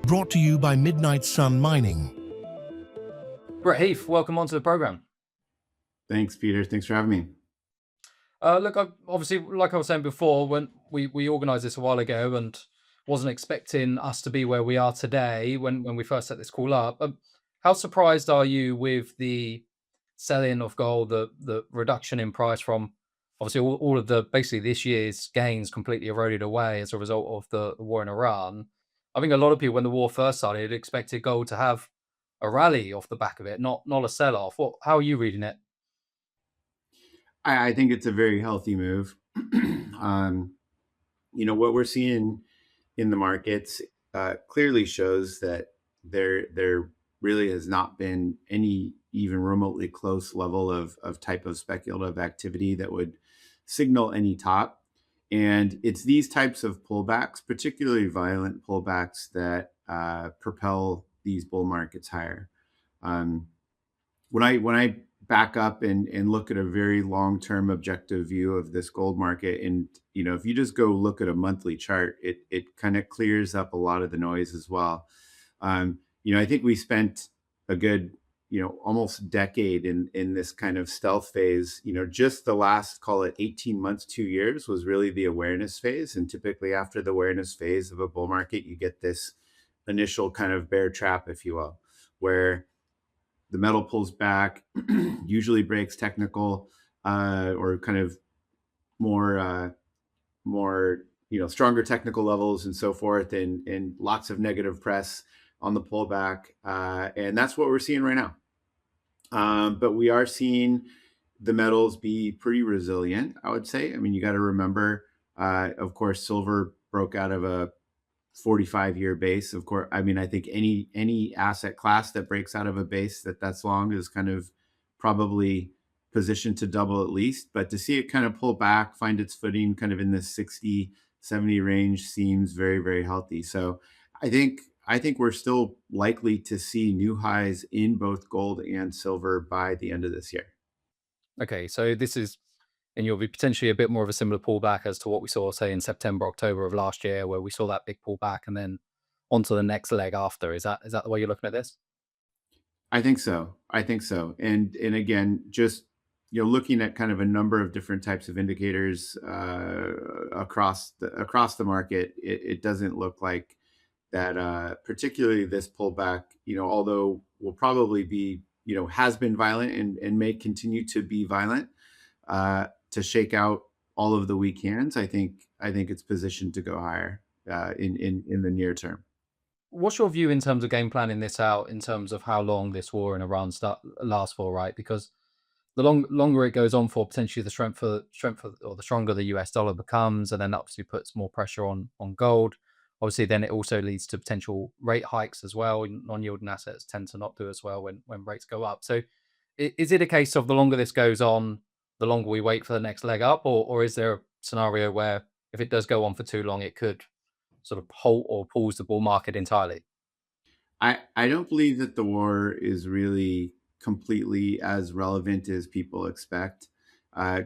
Brought to you by Midnight Sun Mining. Brett Heath, welcome onto the program. Thanks, Peter. Thanks for having me. Look, obviously, like I was saying before, when we organised this a while ago and wasn't expecting us to be where we are today when we first set this call up. How surprised are you with the selling of gold, the reduction in price from obviously all of the basically this year's gains completely eroded away as a result of the war in Iran? I think a lot of people, when the war first started, expected gold to have a rally off the back of it, not a sell off. How are you reading it? I think it's a very healthy move. What we're seeing in the markets clearly shows that there really has not been any even remotely close level of type of speculative activity that would signal any top. And it's these types of pullbacks, particularly violent pullbacks, that propel these bull markets higher. Um, when I back up and look at a very long-term objective view of this gold market, and if you just go look at a monthly chart, it kind of clears up a lot of the noise as well. I think we spent a good almost decade in this kind of stealth phase. Just the last, call it 18 months, 2 years, was really the awareness phase. And typically after the awareness phase of a bull market, you get this initial kind of bear trap, if you will, where the metal pulls back, usually breaks technical or kind of more stronger technical levels and so forth, and lots of negative press on the pullback, and that's what we're seeing right now. But we are seeing the metals be pretty resilient, I would say. I mean, you got to remember, of course, silver broke out of a 45-year base. Of course, I mean, I think any asset class that breaks out of a base that's long is kind of probably positioned to double at least. But to see it kind of pull back, find its footing kind of in this 60, 70 range seems very, very healthy. So I think we're still likely to see new highs in both gold and silver by the end of this year. Okay, so this is, and you'll be potentially a bit more of a similar pullback as to what we saw, say, in September, October of last year, where we saw that big pullback and then onto the next leg after. Is that the way you're looking at this? I think so. I think so. And again, just looking at kind of a number of different types of indicators across the market, it doesn't look like that. Particularly this pullback, although will probably be has been violent and may continue to be violent to shake out all of the weak hands. I think it's positioned to go higher in the near term. What's your view in terms of game planning this out, in terms of how long this war in Iran lasts for, right? Because the longer it goes on for, potentially or the stronger the US dollar becomes, and then that obviously puts more pressure on gold. Obviously, then it also leads to potential rate hikes as well. Non-yielding assets tend to not do as well when rates go up. So, is it a case of the longer this goes on, the longer we wait for the next leg up, or is there a scenario where if it does go on for too long, it could sort of halt or pause the bull market entirely? I don't believe that the war is really completely as relevant as people expect.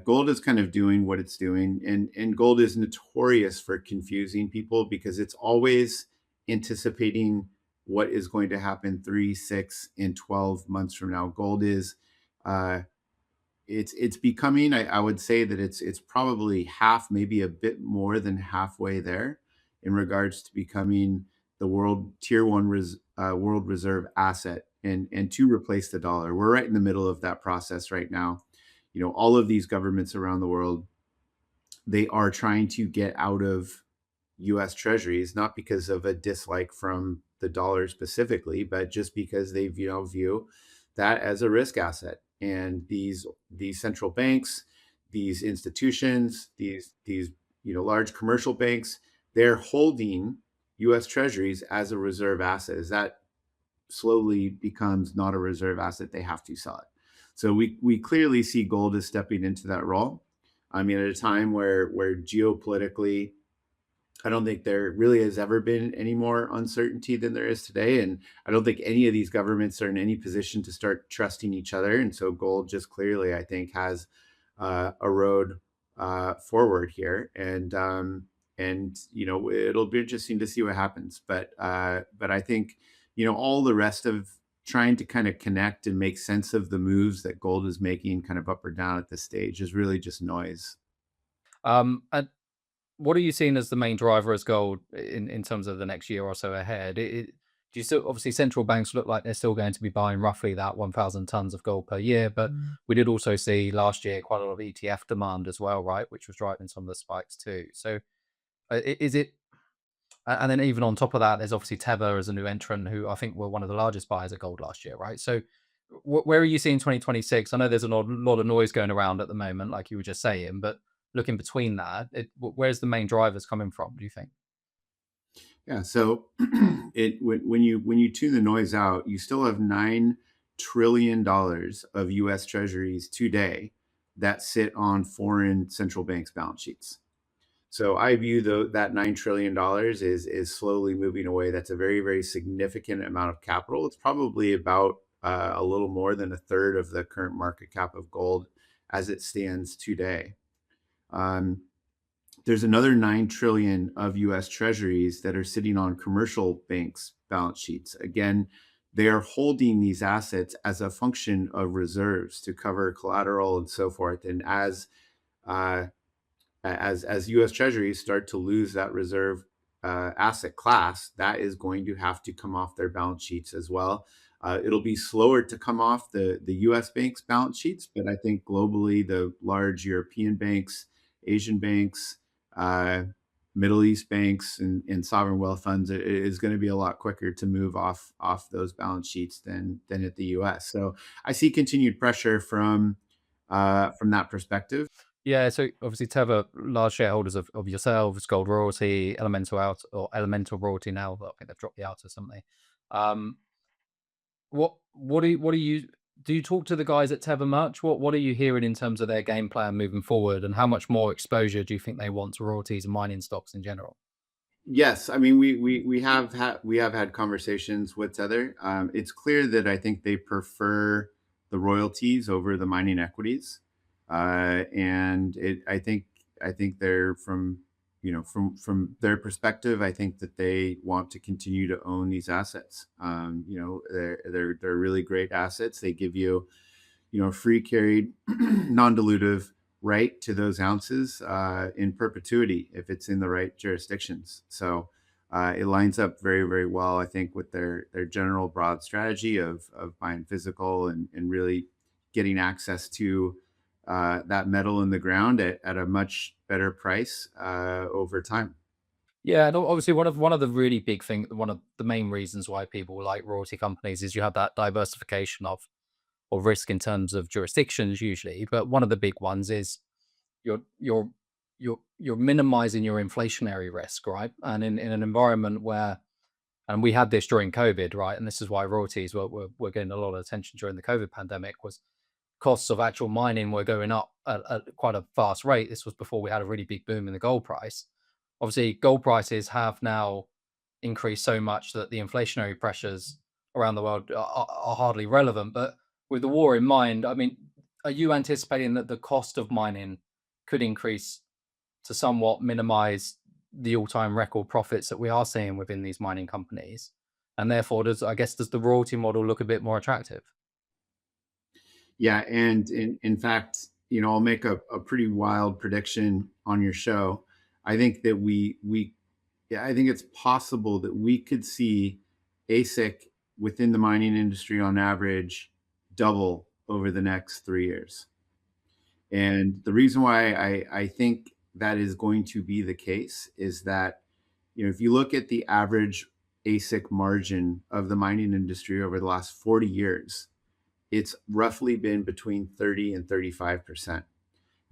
Gold is kind of doing what it's doing, and gold is notorious for confusing people because it's always anticipating what is going to happen 3, 6, and 12 months from now. Gold is uh, it's becoming. I would say that it's probably half, maybe a bit more than halfway there, in regards to becoming the world tier one world reserve asset, and to replace the dollar. We're right in the middle of that process right now. All of these governments around the world, they are trying to get out of US Treasuries, not because of a dislike from the dollar specifically, but just because they view that as a risk asset. And these central banks, these institutions, these large commercial banks, they're holding US Treasuries as a reserve asset. As that slowly becomes not a reserve asset, they have to sell it. So we clearly see gold as stepping into that role. I mean, at a time where geopolitically, I don't think there really has ever been any more uncertainty than there is today. And I don't think any of these governments are in any position to start trusting each other. And so gold just clearly, I think, has a road forward here. and it'll be interesting to see what happens. But I think all the rest of trying to kind of connect and make sense of the moves that gold is making, kind of up or down at this stage, is really just noise. And what are you seeing as the main driver as gold in terms of the next year or so ahead? Do you still, obviously central banks look like they're still going to be buying roughly that 1,000 tons of gold per year, but we did also see last year quite a lot of ETF demand as well, right, which was driving some of the spikes too. So is it? And then even on top of that, there's obviously Tether as a new entrant who I think were one of the largest buyers of gold last year, right? So where are you seeing 2026? I know there's a lot of noise going around at the moment, like you were just saying, but looking between that, where's the main drivers coming from, do you think? Yeah. So when you tune the noise out, you still have $9 trillion of U.S. Treasuries today that sit on foreign central banks' balance sheets. So I view that $9 trillion is slowly moving away. That's a very, very significant amount of capital. It's probably about a little more than a third of the current market cap of gold as it stands today. Um, there's another 9 trillion of US treasuries that are sitting on commercial banks' balance sheets. Again, they are holding these assets as a function of reserves to cover collateral and so forth. And uh, as U.S. Treasuries start to lose that reserve asset class, that is going to have to come off their balance sheets as well. It'll be slower to come off the U.S. banks' balance sheets, but I think globally, the large European banks, Asian banks, uh, Middle East banks, and sovereign wealth funds is going to be a lot quicker to move off those balance sheets than at the U.S. So I see continued pressure from that perspective. Yeah, so obviously Tether, large shareholders of yourselves, Gold Royalty, Elemental Out or Elemental Royalty now, but I think they've dropped the out or something. Um, do you talk to the guys at Tether much? What are you hearing in terms of their game plan moving forward, and how much more exposure do you think they want to royalties and mining stocks in general? Yes, I mean we have had conversations with Tether. It's clear that I think they prefer the royalties over the mining equities, and I think they're from their perspective. I think that they want to continue to own these assets. They're really great assets. They give you free carried, non-dilutive right to those ounces in perpetuity if it's in the right jurisdictions. So it lines up very, very well, I think, with their general broad strategy of buying physical and really getting access to that metal in the ground at a much better price over time. Yeah, and obviously one of the really big thing, one of the main reasons why people like royalty companies is you have that diversification of risk in terms of jurisdictions usually. But one of the big ones is you're you're you're minimizing your inflationary risk, right? And in an environment where, and we had this during COVID, right? And this is why royalties were getting a lot of attention during the COVID pandemic, was costs of actual mining were going up at quite a fast rate. This was before we had a really big boom in the gold price. Obviously, gold prices have now increased so much that the inflationary pressures around the world are hardly relevant. But with the war in mind, I mean, are you anticipating that the cost of mining could increase to somewhat minimize the all-time record profits that we are seeing within these mining companies? And therefore, does the royalty model look a bit more attractive? Yeah, and in fact, I'll make a pretty wild prediction on your show. I think that yeah, I think it's possible that we could see ASIC within the mining industry on average double over the next 3 years. And the reason why I think that is going to be the case is that, if you look at the average ASIC margin of the mining industry over the last 40 years, it's roughly been between 30 and 35%.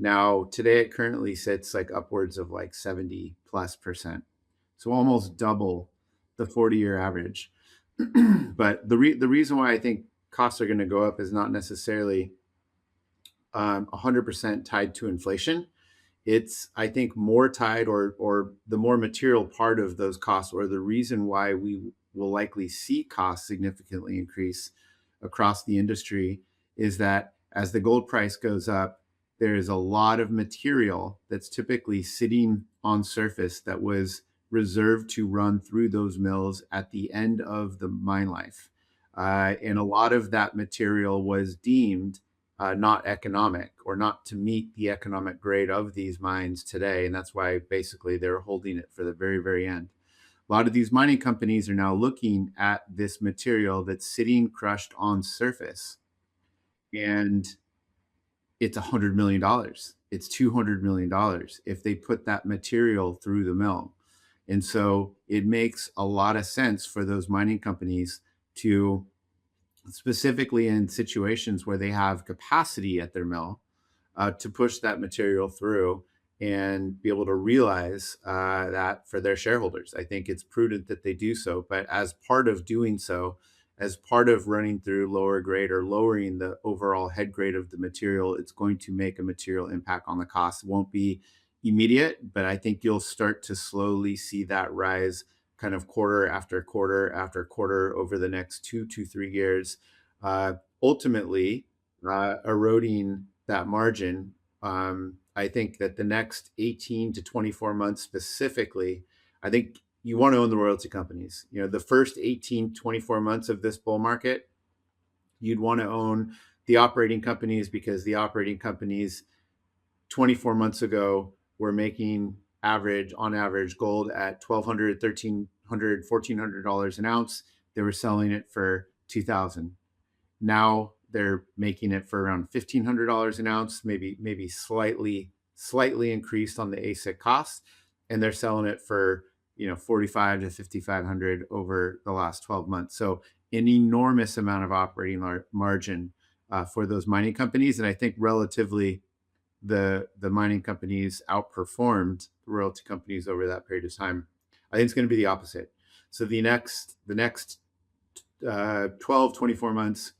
Now, today it currently sits like upwards of like 70 plus percent. So almost double the 40-year average. But the reason why I think costs are going to go up is not necessarily 100% tied to inflation. It's, I think, more tied, or the more material part of those costs, or the reason why we will likely see costs significantly increase across the industry, is that as the gold price goes up, there is a lot of material that's typically sitting on surface that was reserved to run through those mills at the end of the mine life. And a lot of that material was deemed not economic or not to meet the economic grade of these mines today. And that's why basically they're holding it for the very, very end. A lot of these mining companies are now looking at this material that's sitting crushed on surface, and it's $100 million. It's $200 million if they put that material through the mill. And so it makes a lot of sense for those mining companies to, specifically in situations where they have capacity at their mill, to push that material through and be able to realize that for their shareholders. I think it's prudent that they do so. But as part of doing so, as part of running through lower grade or lowering the overall head grade of the material, it's going to make a material impact on the cost. It won't be immediate, but I think you'll start to slowly see that rise kind of quarter after quarter after quarter over the next 2 to 3 years, ultimately eroding that margin. I think that the next 18 to 24 months specifically, I think you want to own the royalty companies. You know, the first 18, 24 months of this bull market, you'd want to own the operating companies, because the operating companies 24 months ago were making on average gold at $1,200, $1,300, $1,400 an ounce. They were selling it for $2,000. Now they're making it for around $1,500 an ounce, maybe slightly increased on the AISC cost, and they're selling it for $4,500 to $5,500 over the last 12 months. So an enormous amount of operating margin for those mining companies, and I think relatively the mining companies outperformed the royalty companies over that period of time. I think it's going to be the opposite. So the next 12, 24 months,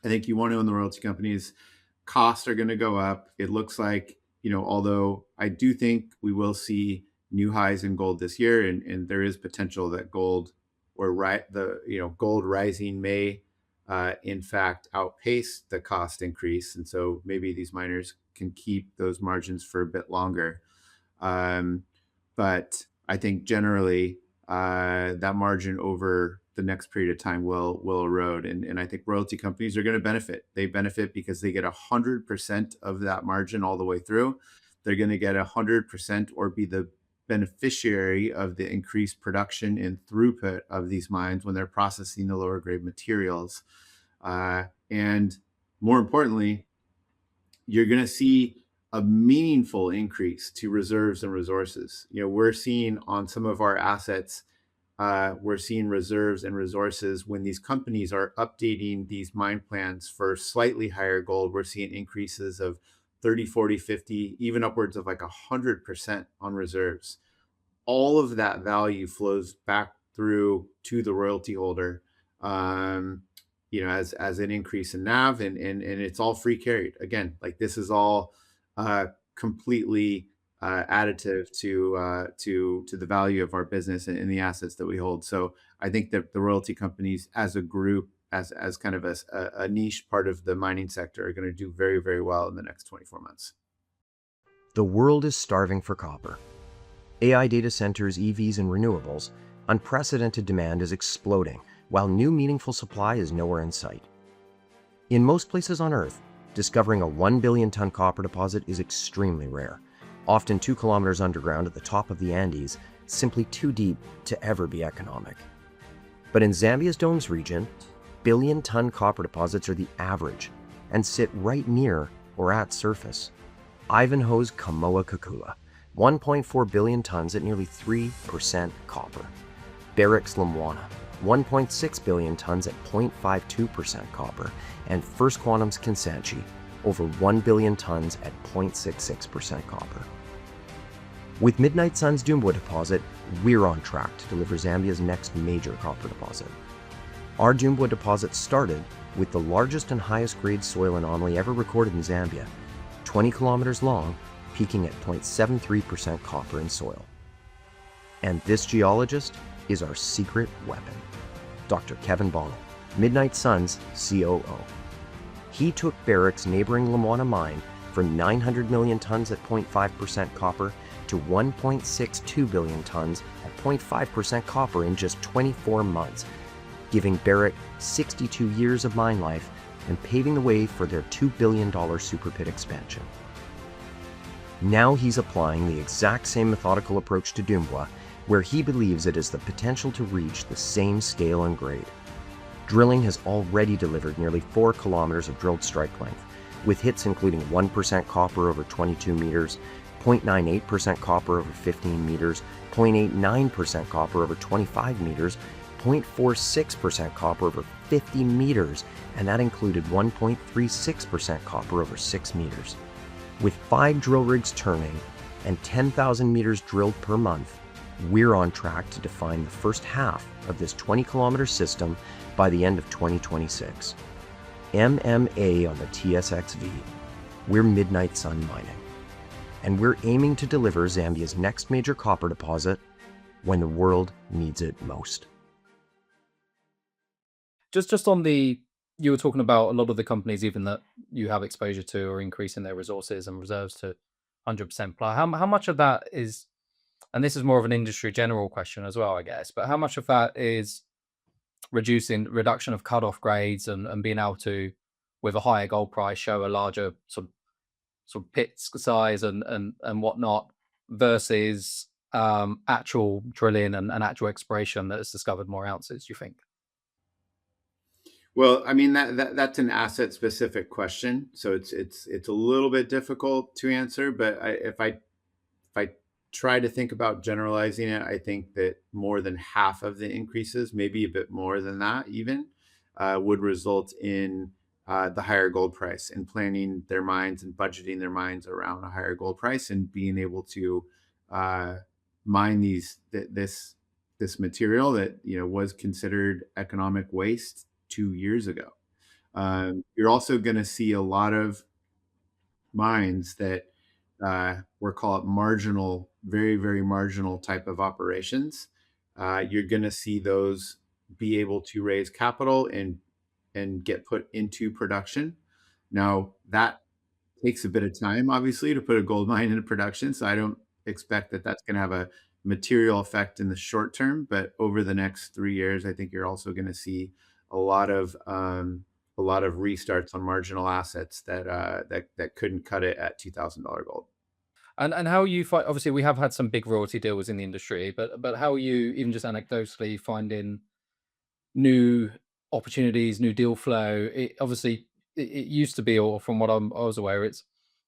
I think you want to own the royalty companies. Costs are going to go up. It looks like, although I do think we will see new highs in gold this year, and there is potential that gold rising may in fact outpace the cost increase. And so maybe these miners can keep those margins for a bit longer. But I think generally that margin over the next period of time will erode. And I think royalty companies are going to benefit. They benefit because they get 100% of that margin all the way through. They're going to get 100% or be the beneficiary of the increased production and throughput of these mines when they're processing the lower grade materials. And more importantly, you're going to see a meaningful increase to reserves and resources. We're seeing on some of our assets, we're seeing reserves and resources when these companies are updating these mine plans for slightly higher gold. We're seeing increases of 30, 40, 50, even upwards of like 100% on reserves. All of that value flows back through to the royalty holder, as an increase in NAV, and it's all free carried. Again, like this is all completely additive to the value of our business and the assets that we hold. So I think that the royalty companies as a group, as kind of a niche part of the mining sector, are going to do very, very well in the next 24 months. The world is starving for copper. AI data centers, EVs, and renewables, unprecedented demand is exploding, while new meaningful supply is nowhere in sight. In most places on Earth, discovering a 1 billion ton copper deposit is extremely rare, often 2 kilometers underground at the top of the Andes, simply too deep to ever be economic. But in Zambia's Domes region, billion-ton copper deposits are the average and sit right near or at surface. Ivanhoe's Kamoa-Kakula, 1.4 billion tons at nearly 3% copper. Barrick's Lumwana, 1.6 billion tons at 0.52% copper. And First Quantum's Kansanshi, over 1 billion tons at 0.66% copper. With Midnight Sun's Dumbwa deposit, we're on track to deliver Zambia's next major copper deposit. Our Dumbwa deposit started with the largest and highest grade soil anomaly ever recorded in Zambia, 20 kilometers long, peaking at 0.73% copper in soil. And this geologist is our secret weapon, Dr. Kevin Bonnell, Midnight Sun's COO. He took Barrick's neighboring Lumwana mine from 900 million tons at 0.5% copper to 1.62 billion tons at 0.5% copper in just 24 months, giving Barrick 62 years of mine life and paving the way for their $2 billion super pit expansion. Now he's applying the exact same methodical approach to Dumbwa, where he believes it has the potential to reach the same scale and grade. Drilling has already delivered nearly 4 kilometers of drilled strike length, with hits including 1% copper over 22 meters, 0.98% copper over 15 meters, 0.89% copper over 25 meters, 0.46% copper over 50 meters, and that included 1.36% copper over 6 meters. With 5 drill rigs turning and 10,000 meters drilled per month, we're on track to define the first half of this 20-kilometer system by the end of 2026. MMA on the TSXV. We're Midnight Sun Mining. And we're aiming to deliver Zambia's next major copper deposit when the world needs it most. Just on the, you were talking about a lot of the companies, even that you have exposure to, are increasing their resources and reserves to 100% plus. How much of that is, and this is more of an industry general question as well, I guess, but how much of that is reduction of cutoff grades and being able to, with a higher gold price, show a larger sort of pit size and whatnot, versus actual drilling and actual exploration that has discovered more ounces, you think? Well, I mean that's an asset specific question, so it's a little bit difficult to answer. But if I try to think about generalizing it, I think that more than half of the increases, maybe a bit more than that even, would result in the higher gold price and planning their mines and budgeting their mines around a higher gold price and being able to mine this material that was considered economic waste 2 years ago. You're also going to see a lot of mines that we're call it marginal, very, very marginal type of operations. You're going to see those be able to raise capital and get put into production. Now that takes a bit of time, obviously, to put a gold mine into production. So I don't expect that that's going to have a material effect in the short term. But over the next 3 years, I think you're also going to see a lot of restarts on marginal assets that couldn't cut it at $2,000 gold. And how you find, obviously we have had some big royalty deals in the industry, but how are you, even just anecdotally, finding new opportunities, new deal flow? Obviously it used to be, or from what I was aware, it's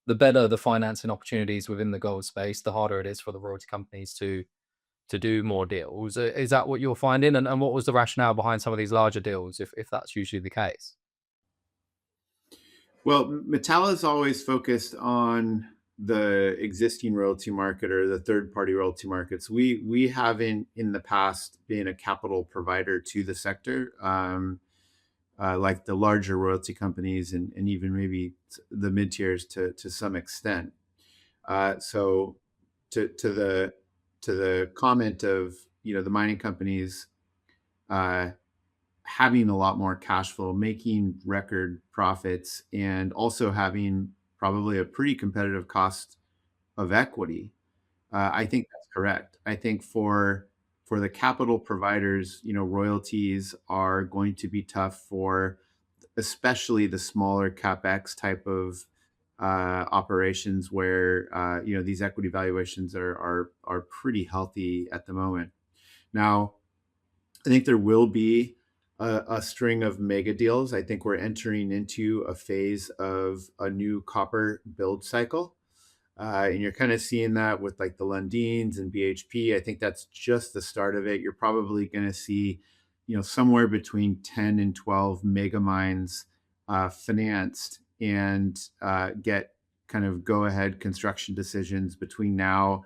the better the financing opportunities within the gold space, the harder it is for the royalty companies to do more deals. Is that what you're finding? And what was the rationale behind some of these larger deals, if that's usually the case? Well, Metalla is always focused on the existing royalty market or the third-party royalty markets. We haven't in the past been a capital provider to the sector, like the larger royalty companies and even maybe the mid-tiers to some extent. So to the comment of the mining companies having a lot more cash flow, making record profits, and also having probably a pretty competitive cost of equity. I think that's correct. I think for the capital providers, royalties are going to be tough for especially the smaller capex type of operations where these equity valuations are pretty healthy at the moment. Now, I think there will be a string of mega deals. I think we're entering into a phase of a new copper build cycle. And you're kind of seeing that with like the Lundins and BHP. I think that's just the start of it. You're probably going to see, somewhere between 10 and 12 mega mines financed and get kind of go ahead construction decisions between now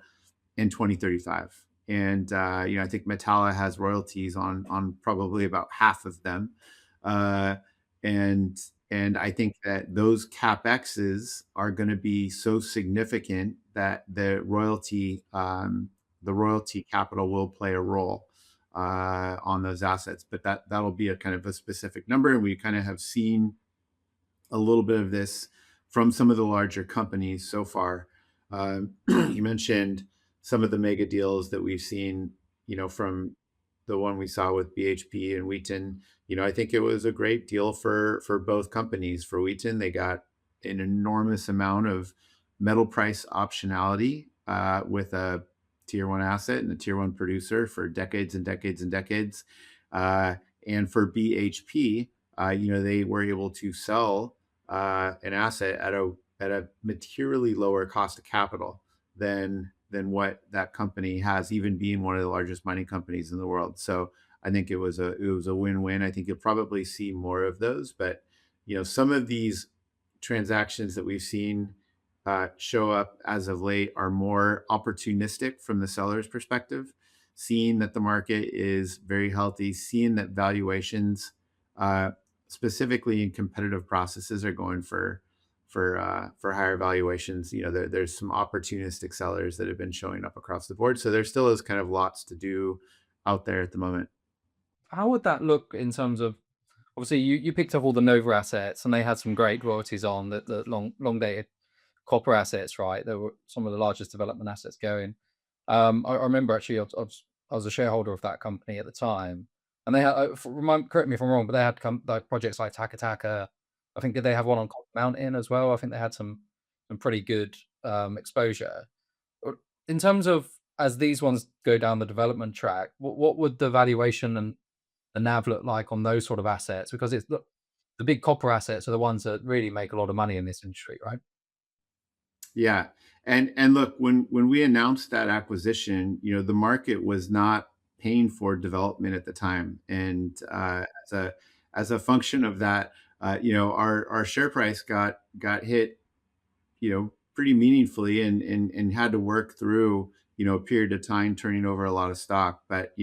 and 2035. And I think Metalla has royalties on probably about half of them, and I think that those capexes are going to be so significant that the royalty capital will play a role on those assets. But that'll be a kind of a specific number, and we kind of have seen a little bit of this from some of the larger companies so far. You mentioned some of the mega deals that we've seen, from the one we saw with BHP and Wheaton. I think it was a great deal for both companies. For Wheaton, they got an enormous amount of metal price optionality with a tier one asset and a tier one producer for decades and decades and decades. And for BHP, they were able to sell an asset at a materially lower cost of capital than what that company has, even being one of the largest mining companies in the world. So I think it was a win-win. I think you'll probably see more of those, but some of these transactions that we've seen show up as of late are more opportunistic from the seller's perspective, seeing that the market is very healthy, seeing that valuations, uh, specifically in competitive processes, are going for higher valuations. There's some opportunistic sellers that have been showing up across the board. So there still is kind of lots to do out there at the moment. How would that look in terms of, obviously you picked up all the Nova assets and they had some great royalties on the long dated copper assets, right? They were some of the largest development assets going. I remember actually I was a shareholder of that company at the time, and they had, correct me if I'm wrong, but they had like projects like Taka Taka. I think, did they have one on Copper Mountain as well? I think they had some pretty good exposure. In terms of, as these ones go down the development track, what would the valuation and the NAV look like on those sort of assets? Because it's the big copper assets are the ones that really make a lot of money in this industry, right? Yeah. And look, when we announced that acquisition, the market was not paying for development at the time. And as a function of that, our share price got hit, pretty meaningfully, and had to work through, a period of time turning over a lot of stock. But,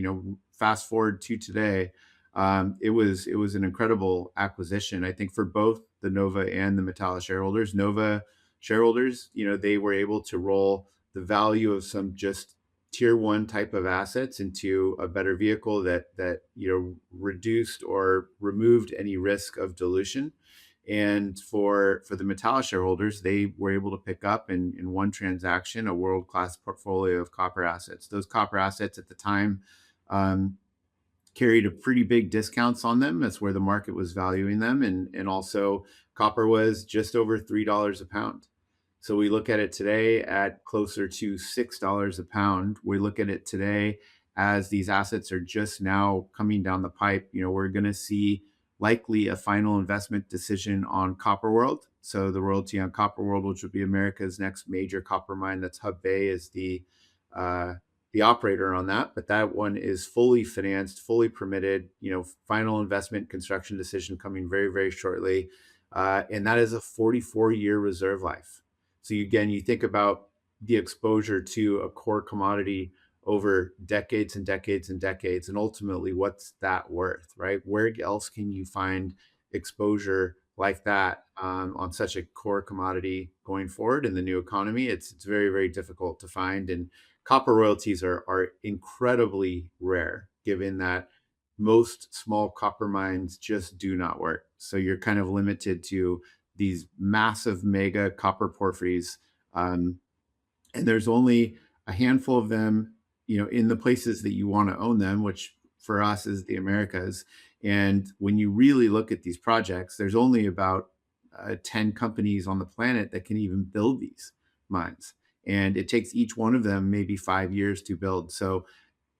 fast forward to today, it was an incredible acquisition, I think, for both the Nova and the Metalla shareholders. Nova shareholders, they were able to roll the value of some just tier one type of assets into a better vehicle that reduced or removed any risk of dilution. And for the Metalla shareholders, they were able to pick up in one transaction a world-class portfolio of copper assets. Those copper assets at the time um, carried a pretty big discounts on them. That's where the market was valuing them. And also copper was just over $3 a pound. So we look at it today at closer to $6 a pound. We look at it today as these assets are just now coming down the pipe. We're going to see likely a final investment decision on Copper World. So the royalty on Copper World, which will be America's next major copper mine, that's Hub Bay, is the operator on that. But that one is fully financed, fully permitted. Final investment construction decision coming very, very shortly, and that is a 44-year reserve life. So again, you think about the exposure to a core commodity over decades and decades and decades, and ultimately, what's that worth, right? Where else can you find exposure like that on such a core commodity going forward in the new economy? It's very, very difficult to find, and copper royalties are incredibly rare, given that most small copper mines just do not work. So you're kind of limited to these massive mega copper porphyries. And there's only a handful of them, in the places that you want to own them, which for us is the Americas. And when you really look at these projects, there's only about 10 companies on the planet that can even build these mines. And it takes each one of them maybe 5 years to build. So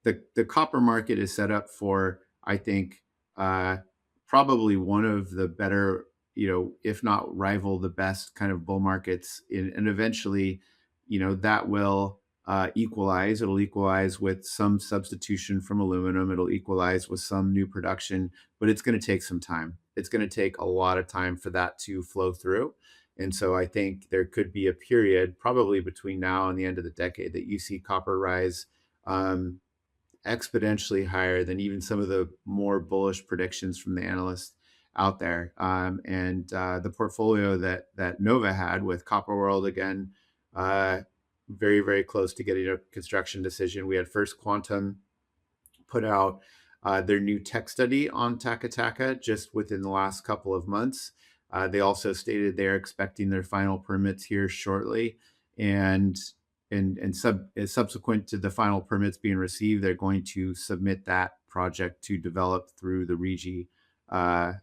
the copper market is set up for, I think, probably one of the better, if not rival the best kind of bull markets. And eventually, that will equalize. It'll equalize with some substitution from aluminum. It'll equalize with some new production, but it's going to take some time. It's going to take a lot of time for that to flow through. And so I think there could be a period, probably between now and the end of the decade, that you see copper rise exponentially higher than even some of the more bullish predictions from the analysts out there. And the portfolio that Nova had with Copper World, again, very, very close to getting a construction decision. We had First Quantum put out their new tech study on Taka Taka just within the last couple of months. They also stated they're expecting their final permits here shortly. And subsequent to the final permits being received, they're going to submit that project to develop through the RIGI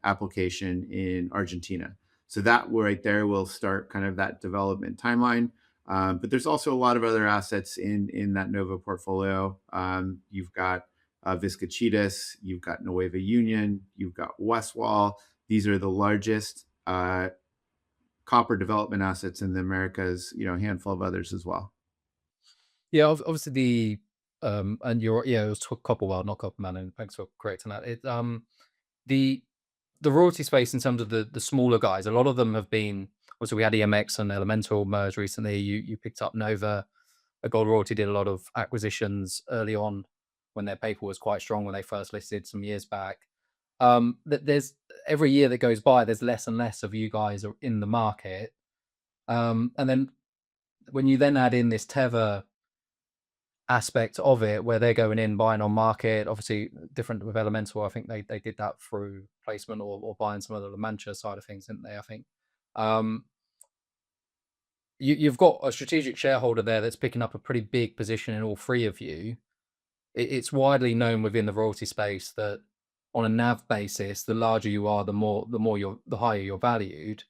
application in Argentina. So that right there will start kind of that development timeline. But there's also a lot of other assets in that Nova portfolio. You've got Vizcachitas, you've got Nueva Union, you've got Westwall. These are the largest copper development assets in the Americas. A handful of others as well. Yeah, obviously and it was Copperwell, not Copperman, and thanks for correcting that. The royalty space in terms of the smaller guys, a lot of them have been, also we had EMX and Elemental merge recently. You picked up Nova. A Gold Royalty did a lot of acquisitions early on when their paper was quite strong when they first listed some years back. There's every year that goes by, there's less and less of you guys are in the market. And then when you then add in this Tether aspect of it where they're going in buying on market, obviously different with Elemental, I think they did that through placement or buying some of the La Mancha side of things, didn't they? I think you've got a strategic shareholder there that's picking up a pretty big position in all three of you. It's widely known within the royalty space that on a NAV basis, the larger you are, the higher you're valued.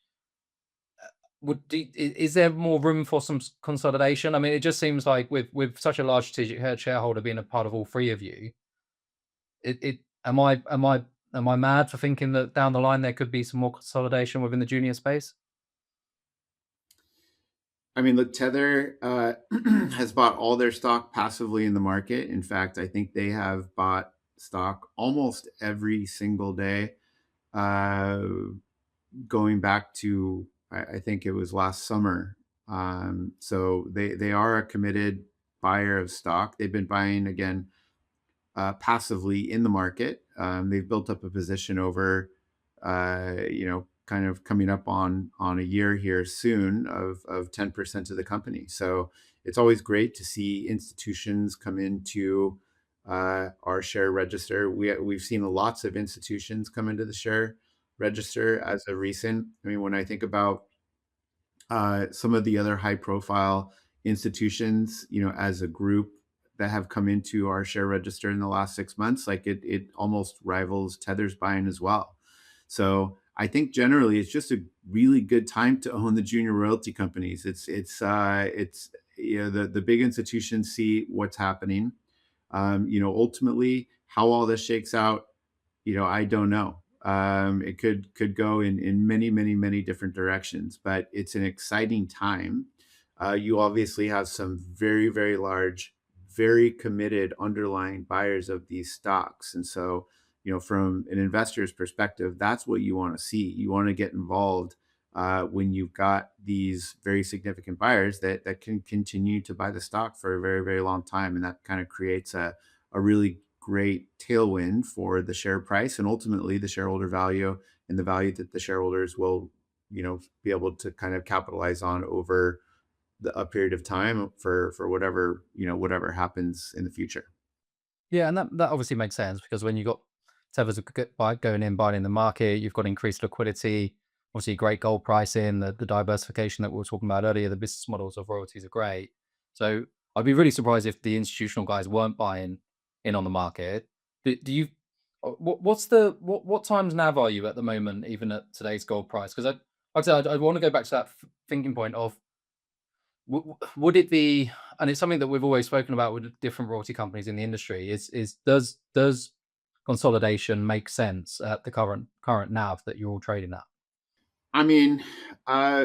Is there more room for some consolidation? I mean, it just seems like with such a large strategic shareholder being a part of all three of you, am I mad for thinking that down the line there could be some more consolidation within the junior space? I mean, look, Tether has bought all their stock passively in the market. In fact, I think they have bought stock almost every single day, going back to, I think it was last summer. So they are a committed buyer of stock. They've been buying, again, passively in the market. They've built up a position over, kind of coming up on a year here soon of 10% of the company. So it's always great to see institutions come into our share register. We've seen lots of institutions come into the share register as of recent. I mean, when I think about some of the other high profile institutions, as a group that have come into our share register in the last 6 months, like it almost rivals Tether's buying as well. So I think generally it's just a really good time to own the junior royalty companies. It's the big institutions see what's happening. Ultimately how all this shakes out, I don't know. It could go in many, many, many different directions, but it's an exciting time. You obviously have some very, very large, very committed underlying buyers of these stocks. And so, from an investor's perspective, that's what you want to see. You want to get involved when you've got these very significant buyers that can continue to buy the stock for a very, very long time. And that kind of creates a really great tailwind for the share price and ultimately the shareholder value and the value that the shareholders will, be able to kind of capitalize on over a period of time for whatever happens in the future. Yeah, and that obviously makes sense because when you got Tether's going in, buying in the market, you've got increased liquidity, obviously great gold pricing, the diversification that we were talking about earlier, the business models of royalties are great. So I'd be really surprised if the institutional guys weren't buying in on the market. Do you? What times NAV are you at the moment, even at today's gold price? Because I want to go back to that thinking point of would it be, and it's something that we've always spoken about with different royalty companies in the industry, is does consolidation make sense at the current NAV that you're all trading at? I mean,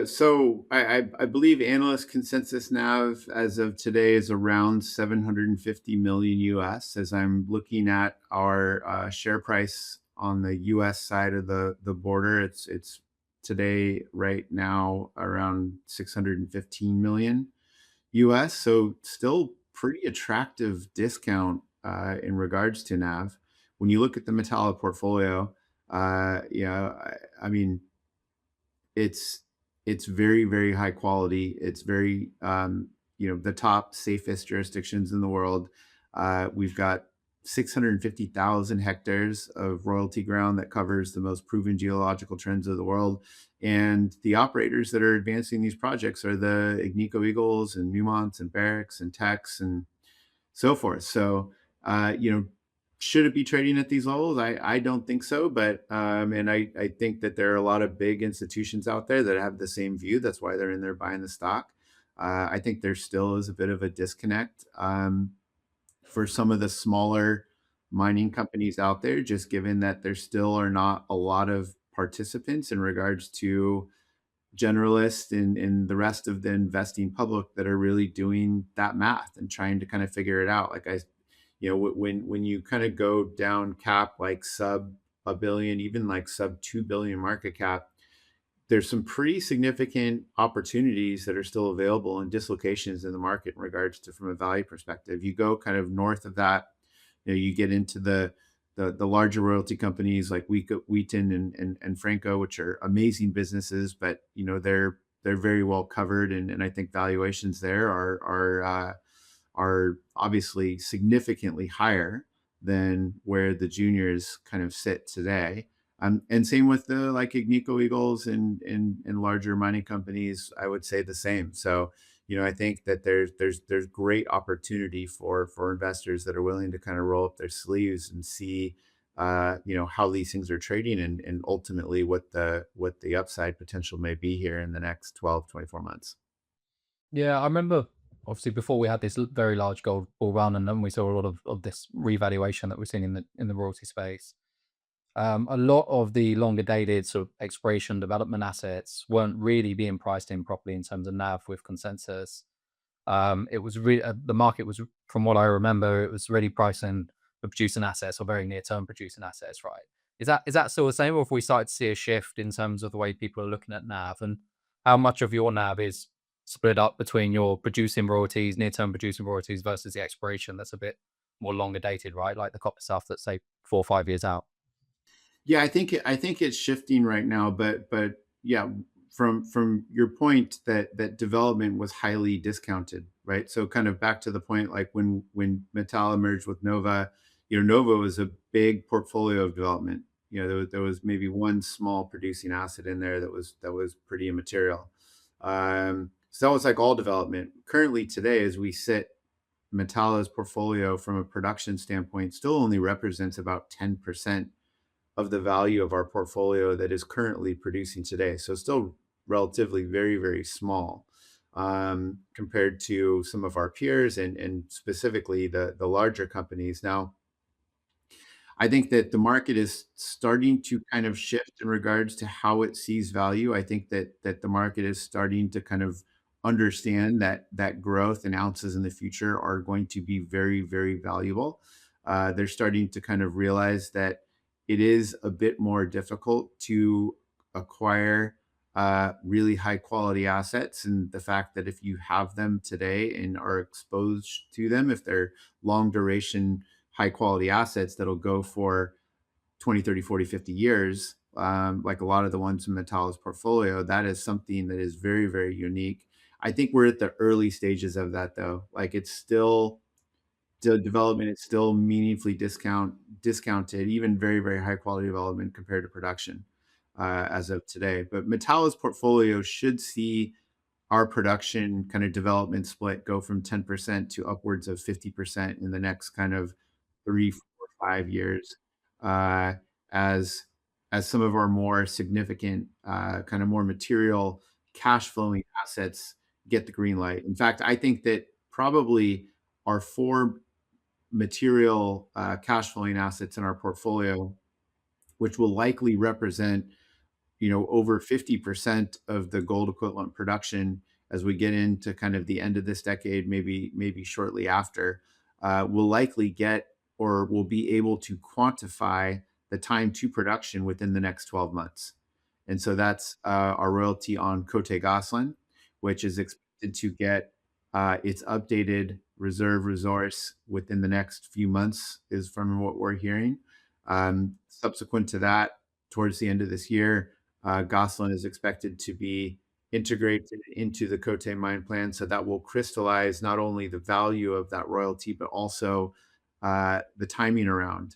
so I believe analyst consensus NAV as of today is around 750 million US. As I'm looking at our share price on the US side of the border, it's today right now around 615 million US. So still pretty attractive discount in regards to NAV. When you look at the Metalla portfolio, I mean, it's very, very high quality. It's very the top safest jurisdictions in the world. We've got 650,000 hectares of royalty ground that covers the most proven geological trends of the world. And the operators that are advancing these projects are the Agnico Eagles and Newmonts and Barricks and Tex and so forth. So, you know, should it be trading at these levels? I don't think so, but and I think that there are a lot of big institutions out there that have the same view. That's why they're in there buying the stock. I think there still is a bit of a disconnect for some of the smaller mining companies out there, just given that there still are not a lot of participants in regards to generalists and the rest of the investing public that are really doing that math and trying to kind of figure it out. Like you know, when you kind of go down cap like sub a billion, even like sub 2 billion market cap, there's some pretty significant opportunities that are still available and dislocations in the market in regards to from a value perspective. You go kind of north of that, you know, you get into the larger royalty companies like Wheaton and Franco, which are amazing businesses, but you know they're very well covered, and I think valuations there are obviously significantly higher than where the juniors kind of sit today. And same with the like Agnico Eagles and larger mining companies, I would say the same. So, you know, I think that there's great opportunity for investors that are willing to kind of roll up their sleeves and see you know, how these things are trading and ultimately what the upside potential may be here in the next 12, 24 months. Yeah, I remember obviously before we had this very large gold bull run, and then we saw a lot of this revaluation that we're seeing in the royalty space. A lot of the longer dated sort of exploration development assets weren't really being priced in properly in terms of NAV with consensus. It was the market was, from what I remember, it was really pricing the producing assets or very near term producing assets, right? Is that still the same, or if we started to see a shift in terms of the way people are looking at NAV, and how much of your NAV is split up between your producing royalties, near term producing royalties versus the exploration that's a bit more longer dated, right? Like the copper stuff that's say 4 or 5 years out. Yeah, I think it's shifting right now, but yeah, from your point that development was highly discounted, right? So kind of back to the point, like when Metal merged with Nova, you know, Nova was a big portfolio of development. You know, there was maybe one small producing asset in there that was pretty immaterial. So that was like all development. Currently today, as we sit, Metallo's portfolio from a production standpoint still only represents about 10% of the value of our portfolio that is currently producing today. So still relatively very, very small compared to some of our peers and specifically the larger companies. Now, I think that the market is starting to kind of shift in regards to how it sees value. I think that the market is starting to kind of understand that growth and ounces in the future are going to be very, very valuable. They're starting to kind of realize that it is a bit more difficult to acquire really high quality assets, and the fact that if you have them today and are exposed to them, if they're long duration high quality assets that'll go for 20, 30, 40, 50 years, like a lot of the ones in Metal's portfolio, that is something that is very, very unique. I think we're at the early stages of that though. Like it's still the development is still meaningfully discounted, even very, very high quality development compared to production as of today. But Metal's portfolio should see our production kind of development split go from 10% to upwards of 50% in the next kind of 3, 4, 5 years, uh, as some of our more significant, kind of more material cash flowing assets get the green light. In fact, I think that probably our four material cash flowing assets in our portfolio, which will likely represent, you know, over 50% of the gold equivalent production as we get into kind of the end of this decade, maybe shortly after, will likely get or will be able to quantify the time to production within the next 12 months. And so that's our royalty on Cote Gosselin, which is expected to get its updated reserve resource within the next few months, is from what we're hearing. Subsequent to that, towards the end of this year, Gosselin is expected to be integrated into the Cote mine plan. So that will crystallize not only the value of that royalty, but also the timing around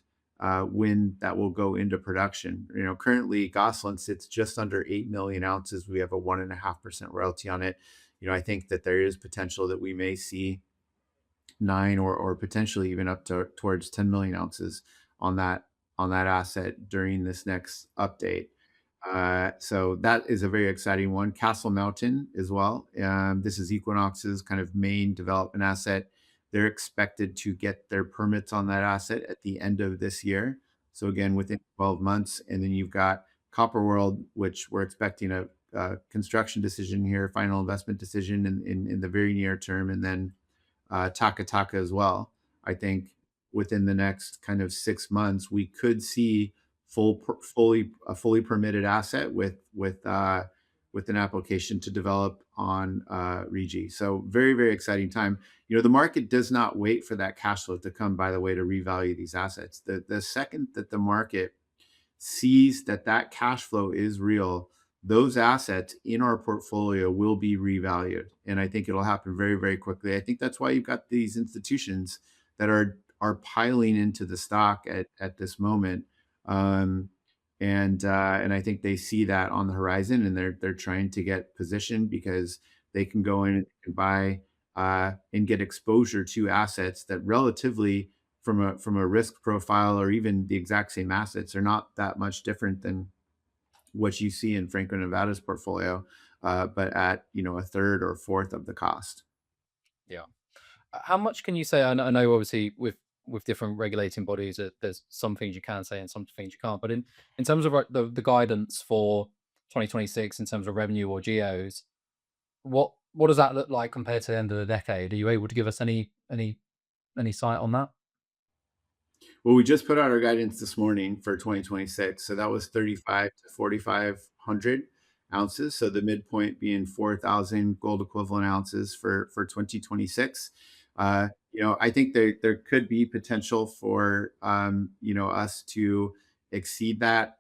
when that will go into production. Currently Gosselin sits just under 8 million ounces. We have a 1.5% royalty on it. I think that there is potential that we may see 9 or potentially even up to towards 10 million ounces on that asset during this next update. So that is a very exciting one. Castle Mountain as well. This is Equinox's kind of main development asset. They're expected to get their permits on that asset at the end of this year. So again, within 12 months. And then you've got Copper World, which we're expecting a construction decision here, final investment decision in the very near term. And then Taka Taka as well. I think within the next kind of 6 months, we could see fully permitted asset with an application to develop on RIGI. So very, very exciting time. The market does not wait for that cash flow to come, by the way, to revalue these assets. The second that the market sees that cash flow is real, those assets in our portfolio will be revalued. And I think it'll happen very, very quickly. I think that's why you've got these institutions that are piling into the stock at this moment. And I think they see that on the horizon, and they're trying to get positioned because they can go in and buy and get exposure to assets that relatively from a risk profile or even the exact same assets are not that much different than what you see in Franco-Nevada's portfolio, but at a third or fourth of the cost. Yeah. How much can you say? I know obviously with different regulating bodies, there's some things you can say and some things you can't. But in terms of the guidance for 2026 in terms of revenue or geos, what does that look like compared to the end of the decade? Are you able to give us any sight on that? Well, we just put out our guidance this morning for 2026. So that was 35 to 4,500 ounces. So the midpoint being 4,000 gold equivalent ounces for 2026. I think there could be potential for, us to exceed that.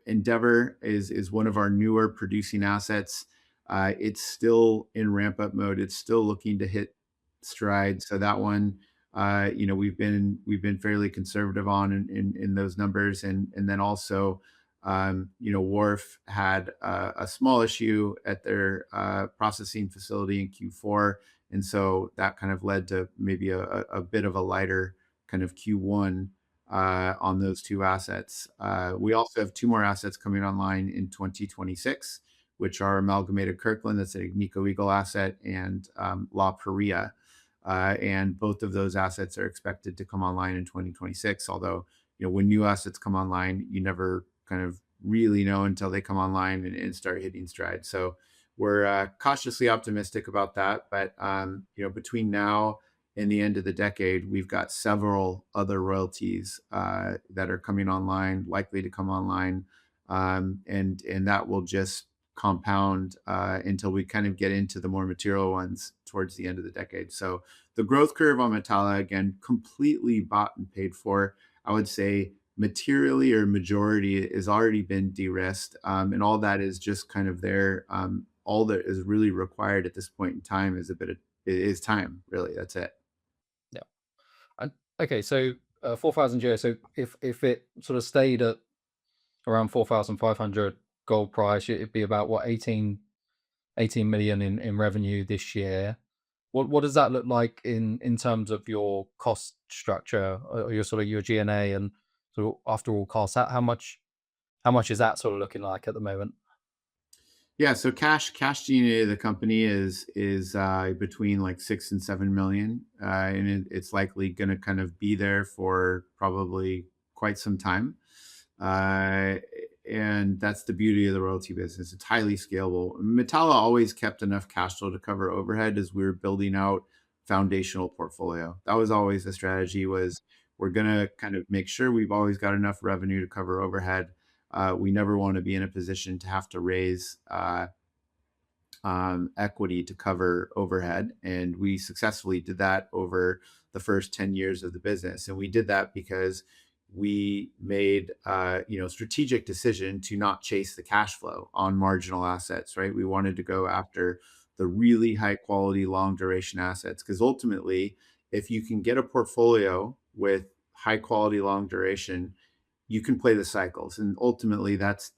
Endeavor is one of our newer producing assets. It's still in ramp up mode. It's still looking to hit stride. So that one, we've been fairly conservative on in those numbers, and then also, Wharf had a small issue at their processing facility in Q4, and so that kind of led to maybe a bit of a lighter kind of Q1 on those two assets. We also have two more assets coming online in 2026, which are Amalgamated Kirkland, that's an Agnico Eagle asset, and La Paria. And both of those assets are expected to come online in 2026. Although, when new assets come online, you never kind of really know until they come online and start hitting stride. So we're cautiously optimistic about that. But, between now and the end of the decade, we've got several other royalties that are coming online, likely to come online. And that will just compound until we kind of get into the more material ones towards the end of the decade. So the growth curve on Metalla, again, completely bought and paid for. I would say materially or majority has already been de-risked, and all that is just kind of there. All that is really required at this point in time is time. Really, that's it. Yeah. And okay, so 4,000 geos. So if it sort of stayed at around 4,500 gold price, it'd be about what 18 million in revenue this year. What does that look like in terms of your cost structure or your sort of your G&A and sort of after all costs? How much is that sort of looking like at the moment? Yeah, so cash G&A of the company is between like 6 and 7 million, and it's likely going to kind of be there for probably quite some time. Uh, and that's the beauty of the royalty business. It's highly scalable. Metalla always kept enough cash flow to cover overhead as we were building out foundational portfolio. That was always the strategy, was we're going to kind of make sure we've always got enough revenue to cover overhead. We never want to be in a position to have to raise equity to cover overhead. And we successfully did that over the first 10 years of the business. And we did that because we made strategic decision to not chase the cash flow on marginal assets, right? We wanted to go after the really high quality, long duration assets, because ultimately, if you can get a portfolio with high quality, long duration, you can play the cycles, and ultimately that's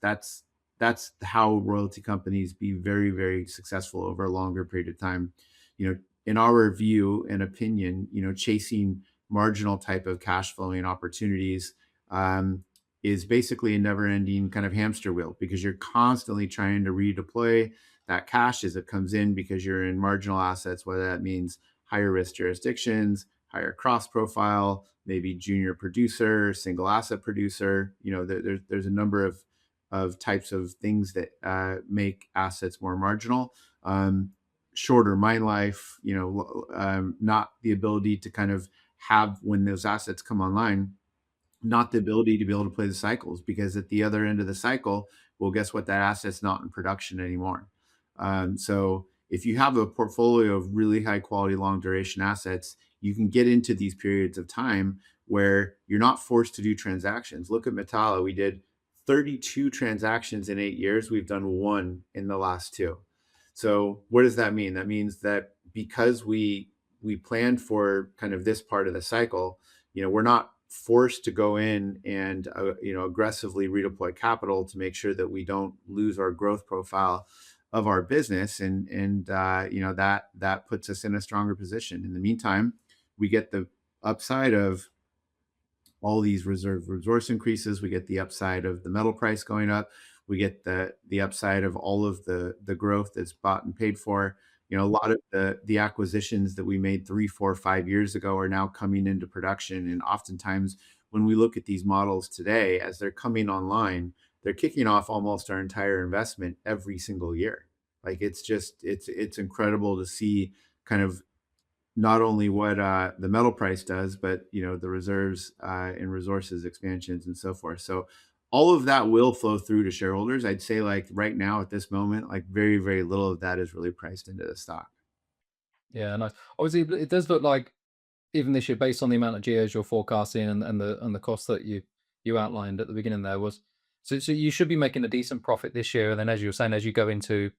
how royalty companies be very, very successful over a longer period of time. You know, in our view and opinion, chasing marginal type of cash flowing opportunities um, is basically a never ending kind of hamster wheel, because you're constantly trying to redeploy that cash as it comes in, because you're in marginal assets, whether that means higher risk jurisdictions, higher cross profile, maybe junior producer, single asset producer. There's a number of types of things that make assets more marginal. Shorter mine life, not the ability to kind of have, when those assets come online, not the ability to be able to play the cycles, because at the other end of the cycle, well, guess what? That asset's not in production anymore. So if you have a portfolio of really high quality, long duration assets, you can get into these periods of time where you're not forced to do transactions. Look at Metalla. We did 32 transactions in 8 years. We've done one in the last two. So what does that mean? That means that because we planned for kind of this part of the cycle, we're not forced to go in and aggressively redeploy capital to make sure that we don't lose our growth profile of our business, and that puts us in a stronger position. In the meantime, we get the upside of all these resource increases. We get the upside of the metal price going up. We get the upside of all of the growth that's bought and paid for. A lot of the acquisitions that we made 3, 4, 5 years ago are now coming into production. And oftentimes when we look at these models today, as they're coming online, they're kicking off almost our entire investment every single year. Like, it's incredible to see kind of not only what the metal price does, but the reserves and resources expansions and so forth. So all of that will flow through to shareholders. I'd say, like, right now at this moment, like, very, very little of that is really priced into the stock. Yeah, nice. Obviously, it does look like even this year, based on the amount of geos you're forecasting and the cost that you outlined at the beginning there was, so you should be making a decent profit this year. And then, as you were saying, as you go into,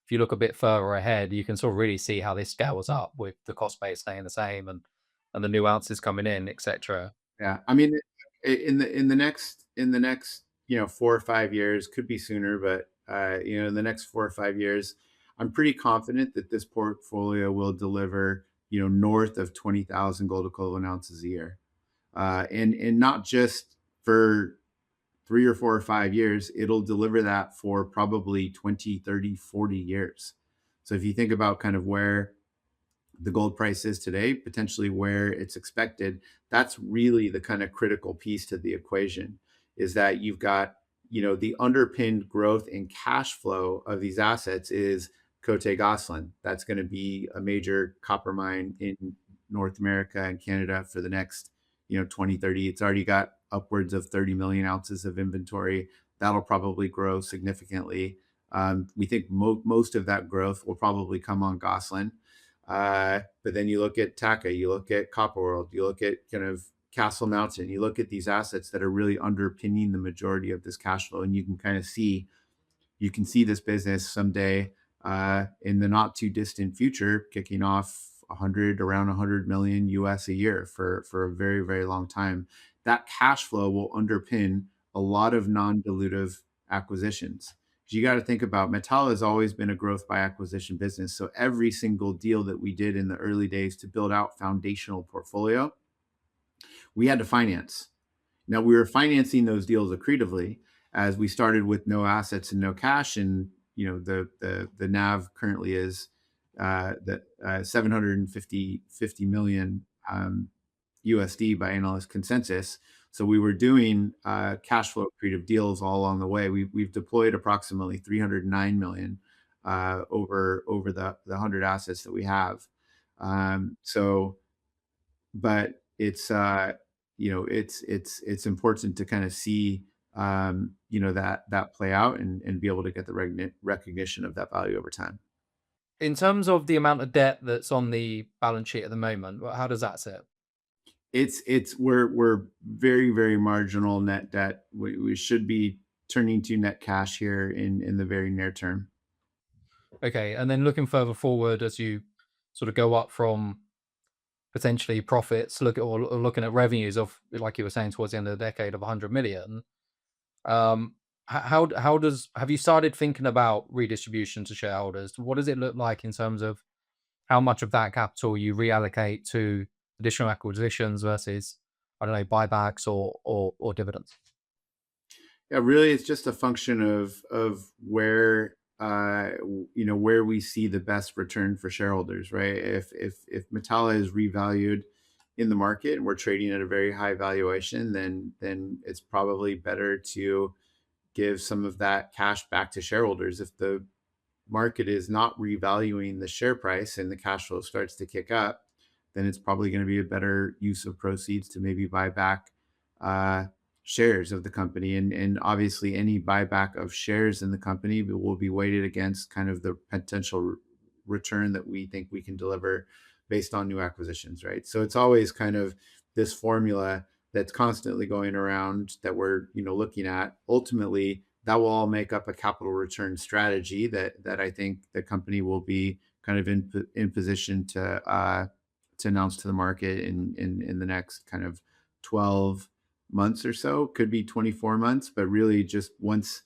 if you look a bit further ahead, you can sort of really see how this scales up with the cost base staying the same and the new ounces coming in, etc. Yeah, I mean, in the next 4 or 5 years, could be sooner, but in the next 4 or 5 years, I'm pretty confident that this portfolio will deliver north of 20,000 gold equivalent ounces a year, and not just for 3 or 4 or 5 years. It'll deliver that for probably 20, 30, 40 years. So if you think about kind of where the gold price is today, potentially where it's expected, that's really the kind of critical piece to the equation, is that you've got, the underpinned growth in cash flow of these assets is Côté Gosselin. That's going to be a major copper mine in North America and Canada for the next, 20, 30. It's already got upwards of 30 million ounces of inventory. That'll probably grow significantly. We think most of that growth will probably come on Gosselin. But then you look at Taka, you look at Copper World, you look at kind of Castle Mountain, you look at these assets that are really underpinning the majority of this cash flow, and you can see this business someday in the not too distant future kicking off around 100 million US a year for a very, very long time. That cash flow will underpin a lot of non-dilutive acquisitions. You got to think about, Metalla has always been a growth by acquisition business. So every single deal that we did in the early days to build out foundational portfolio, we had to finance. Now, we were financing those deals accretively, as we started with no assets and no cash, and the NAV currently is that 750 million USD by analyst consensus. So we were doing cash flow accretive deals all along the way. We've deployed approximately 309 million over the 100 assets that we have. So, but it's important to kind of see that play out and be able to get the recognition of that value over time. In terms of the amount of debt that's on the balance sheet at the moment, how does that sit? We're very, very marginal net debt. We should be turning to net cash here in the very near term. Okay, and then looking further forward, as you sort of go up from potentially profits, or looking at revenues of, like you were saying, towards the end of the decade of 100 million. How does have you started thinking about redistribution to shareholders? What does it look like in terms of how much of that capital you reallocate to additional acquisitions versus, I don't know, buybacks or dividends? Yeah, really, it's just a function of where where we see the best return for shareholders, right? If Metalla is revalued in the market and we're trading at a very high valuation, then it's probably better to give some of that cash back to shareholders. If the market is not revaluing the share price and the cash flow starts to kick up, then it's probably going to be a better use of proceeds to maybe buy back uh, shares of the company. And obviously, any buyback of shares in the company will be weighted against kind of the potential return that we think we can deliver based on new acquisitions, right? So it's always kind of this formula that's constantly going around that we're looking at. Ultimately, that will all make up a capital return strategy that I think the company will be kind of in position to announce to the market in the next kind of 12 months or so. Could be 24 months, but really just once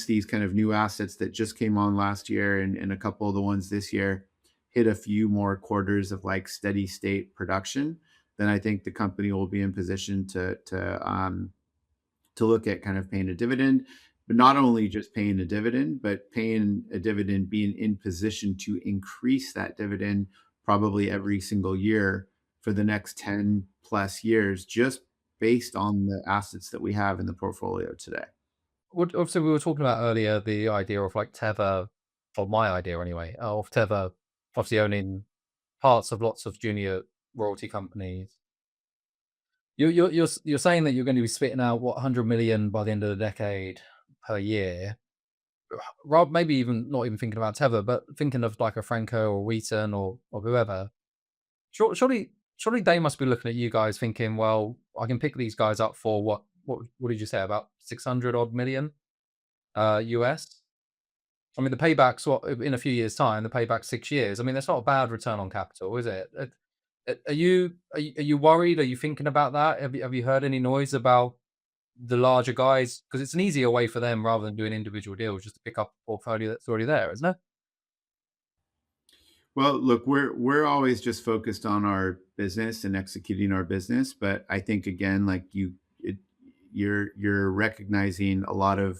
these kind of new assets that just came on last year and a couple of the ones this year hit a few more quarters of like steady state production, then I think the company will be in position to look at kind of paying a dividend, but not only just paying a dividend, but paying a dividend, being in position to increase that dividend probably every single year for the next 10 plus years, just based on the assets that we have in the portfolio today. What obviously we were talking about earlier, the idea of like Tether, or my idea anyway, of Tether obviously owning parts of lots of junior royalty companies. You're saying that you're going to be spitting out what 100 million by the end of the decade per year. Rob, maybe even not even thinking about Tether, but thinking of like a Franco or Wheaton or whoever. Surely they must be looking at you guys thinking, well, I can pick these guys up for what did you say, about 600 odd million US? I mean, the payback's what, in a few years' time, the payback's 6 years. I mean, that's not a bad return on capital, is it? Are you worried? Are you thinking about that? Have you heard any noise about the larger guys? Because it's an easier way for them rather than doing individual deals, just to pick up a portfolio that's already there, isn't it? Well, look, we're always just focused on our business and executing our business, but I think again, like you're recognizing a lot of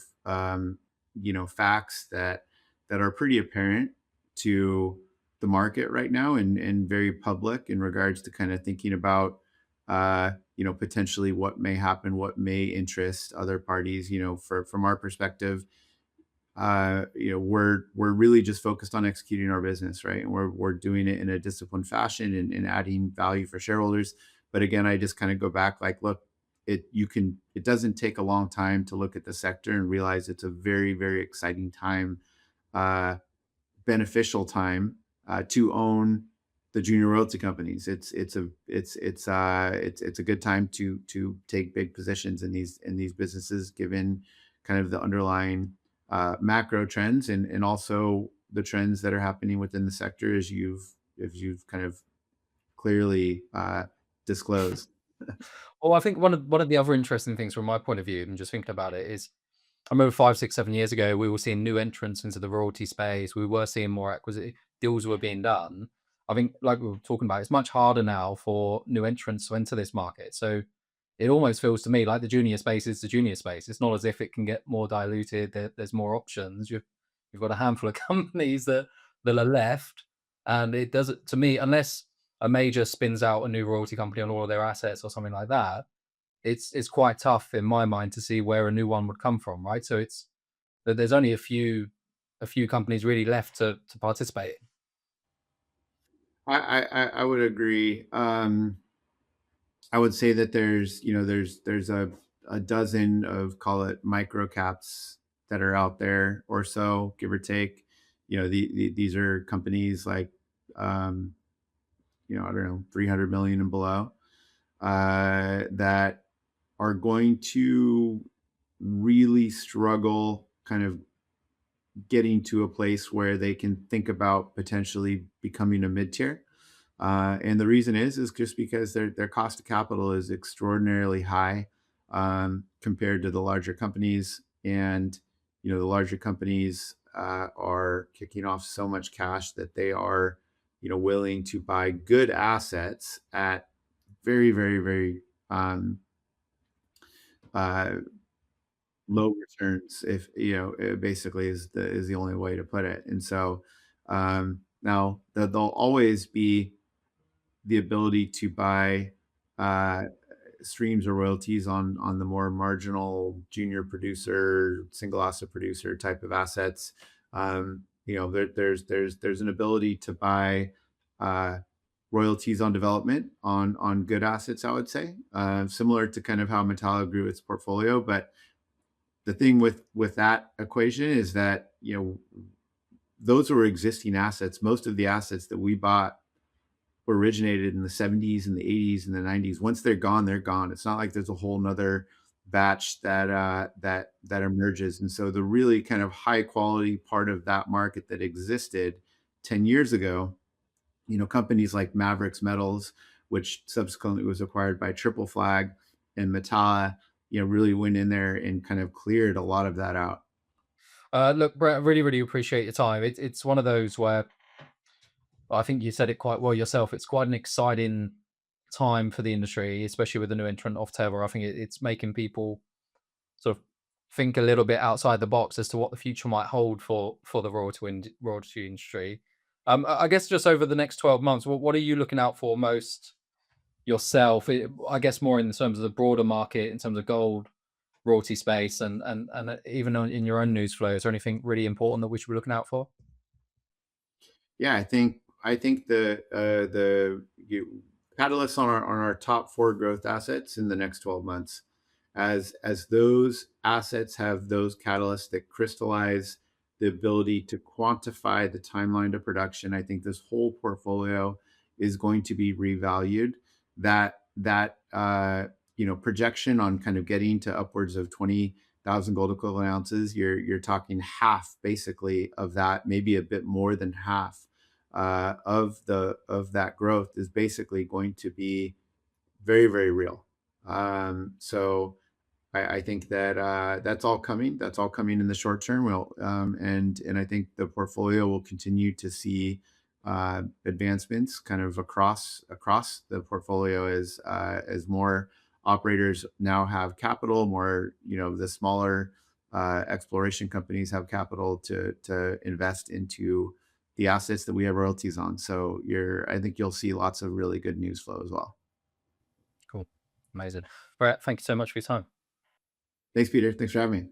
facts that are pretty apparent to the market right now and very public in regards to kind of thinking about potentially what may happen, what may interest other parties. From our perspective, we're really just focused on executing our business, right? And we're doing it in a disciplined fashion and adding value for shareholders. But again, I just kind of go back, like, look, it doesn't take a long time to look at the sector and realize it's a very, very exciting time, uh, beneficial time to own the junior royalty companies. It's a good time to take big positions in these businesses, given kind of the underlying macro trends and also the trends that are happening within the sector as you've kind of clearly disclosed. Well, I think one of the other interesting things from my point of view, and just thinking about it, is I remember 5, 6, 7 years ago, we were seeing new entrants into the royalty space. We were seeing more acquisition deals were being done. I think, like we were talking about, it's much harder now for new entrants to enter this market. So it almost feels to me like the junior space is the junior space. It's not as if it can get more diluted. There's more options. You've got a handful of companies that are left, and it doesn't, to me, unless a major spins out a new royalty company on all of their assets or something like that, it's quite tough in my mind to see where a new one would come from, right? So it's that there's only a few companies really left to participate. I would agree. I would say that there's a dozen of, call it, micro caps that are out there or so, give or take. These are companies like I don't know, 300 million and below, that are going to really struggle kind of getting to a place where they can think about potentially becoming a mid tier. And the reason is just because their cost of capital is extraordinarily high compared to the larger companies. And the larger companies are kicking off so much cash that they are willing to buy good assets at very, very, very uh, low returns. If it basically is the only way to put it. And so now there'll always be the ability to buy uh, streams or royalties on the more marginal junior producer, single asset producer type of assets. There's an ability to buy uh, royalties on development on good assets. I would say similar to kind of how Metallo grew its portfolio. But the thing with that equation is that those were existing assets. Most of the assets that we bought were originated in the 70s and the 80s and the 90s. Once they're gone, they're gone. It's not like there's a whole nother batch that emerges. And so the really kind of high quality part of that market that existed 10 years ago, companies like Mavericks Metals, which subsequently was acquired by Triple Flag and Metalla, really went in there and kind of cleared a lot of that out. Look, Brett, I really, really appreciate your time. It's one of those where I think you said it quite well yourself. It's quite an exciting time for the industry, especially with the new entrant of Tether. I think it's making people sort of think a little bit outside the box as to what the future might hold for the royalty industry. I guess just over the next 12 months, what are you looking out for most yourself? I guess more in terms of the broader market, in terms of gold royalty space, and even in your own news flow. Is there anything really important that we should be looking out for? Yeah, I think the catalysts on our top four growth assets in the next 12 months, as those assets have those catalysts that crystallize the ability to quantify the timeline to production. I think this whole portfolio is going to be revalued. That projection on kind of getting to upwards of 20,000 gold equivalent ounces, you're talking half basically of that, maybe a bit more than half of that growth is basically going to be very, very real. So I think that that's all coming. That's all coming in the short term. Well, and I think the portfolio will continue to see advancements kind of across the portfolio as more operators now have capital. More, the smaller exploration companies have capital to invest into the assets that we have royalties on. So I think you'll see lots of really good news flow as well. Cool, amazing. Brett, thank you so much for your time. Thanks, Peter. Thanks for having me.